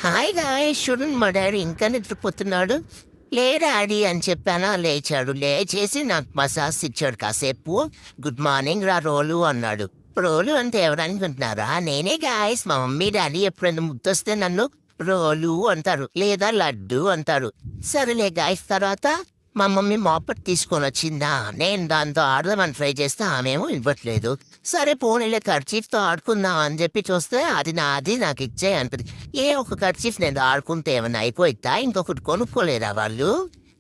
Hi guys చూడండి మా daddy ఇంకా నిద్రపోతున్నాడు. లే డాడీ అని చెప్పానా లేచాడు. లేచేసి నాకు మసాజ్ ఇచ్చాడు కాసేపు. గుడ్ మార్నింగ్ రా రోలు అన్నాడు. రోలు అంటే ఎవరు అనుకుంటున్నారా? నేనే గాయ్స్. మా మమ్మీ డాడీ ఎప్పుడైనా ముద్దొస్తే నన్ను రోలు అంటారు లేదా లడ్డు అంటారు. సరేలే గాయ్స్. తర్వాత మా మమ్మీ మాపట్ తీసుకొని వచ్చిందా, నేను దాంతో ఆడదామని ట్రై చేస్తే ఆమెమో ఇవ్వట్లేదు. సరే పోనీలే కర్చీఫ్తో ఆడుకుందాం అని చెప్పి చూస్తే అది నాది, నాకు ఇచ్చే అంటది. ఏ ఒక కర్చీఫ్ నేను ఆడుకుంటే ఏమైనా అయిపోయిద్దా? ఇంకొకటి కొనుక్కోలేరా వాళ్ళు?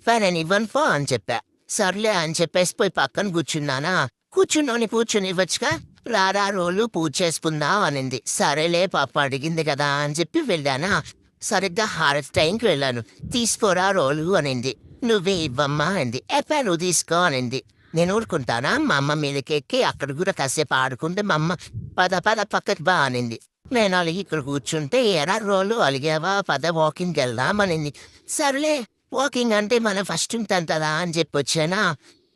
సరే నేను ఇవ్వను పో అని చెప్పా. సర్లే అని చెప్పేసి పోయి పక్కన కూర్చున్నానా. కూర్చుని ఇవ్వచ్చుగా. రారా రోలు పూజ చేసుకుందాం అనింది. సరేలే పాప అడిగింది కదా అని చెప్పి వెళ్ళానా. సరిగ్గా హారతి టైంకి వెళ్ళాను. తీసుకోరా రోలు అనింది. నువ్వే ఇవ్వమ్మా అంది. ఎప్పా నువ్వు తీసుకో అనింది. నేను ఊరుకుంటానా? మా అమ్మ మీదకెక్కి అక్కడ కూడా కాసేపు ఆడుకుంటే మా అమ్మ పద పద పక్కకి బా అనింది. నేను అలిగి ఇక్కడ కూర్చుంటే ఎరా రోలు అలిగావా, పద వాకింగ్కి వెళ్దాం అనింది. సర్లే వాకింగ్ అంటే మనం ఫస్ట్ ఉంటాం కదా అని చెప్పి వచ్చానా.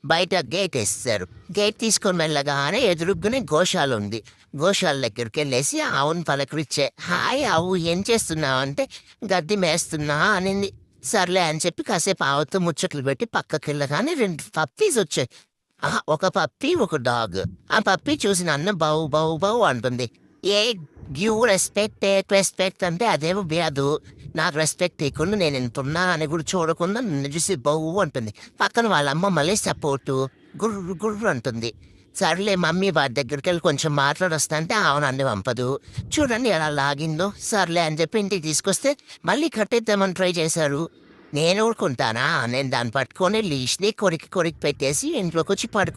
బయట గేట్ వేస్తారు. గేట్ తీసుకొని వెళ్ళగానే ఎదురుగ్గానే గోశాల ఉంది. గోశాల దగ్గరికి వెళ్ళేసి ఆవును పలకరిచ్చే. హాయ్ ఆవు, ఏం చేస్తున్నావు అంటే గడ్డి మేస్తున్నా అనింది. సర్లే అని చెప్పి కాసేపు ఆవుతో ముచ్చట్లు పెట్టి పక్కకి వెళ్ళగానే 2 పప్పీస్ వచ్చాయి. ఒక పప్పీ ఒక డాగ్. ఆ పప్పీ చూసి నన్ను బౌ బౌ బౌ అంటుంది. ఏ గివ్ రెస్పెక్ట్ అంటే అదేమో వేదు. నాకు రెస్పెక్ట్ ఇవ్వకుండా నేను ఎంతున్నా అని కూడా చూడకుండా నన్ను చూసి బౌ అంటుంది. పక్కన వాళ్ళ అమ్మ మళ్ళీ సపోర్టు గుర్రు గుర్రు అంటుంది. సర్లే మమ్మీ వాడి దగ్గరికి వెళ్ళి కొంచెం మాట్లాడొస్తా అంటే ఆవును అన్ని పంపదు. చూడండి ఎలా లాగిందో. సర్లే అని చెప్పి ఇంటికి తీసుకొస్తే మళ్ళీ కట్టేద్దామని ట్రై చేశారు. నేను ఊరుకుంటానా? నేను దాన్ని పట్టుకొని లీష్ని కొరికి కొరికి పెట్టేసి ఇంట్లోకి వచ్చి పడుకు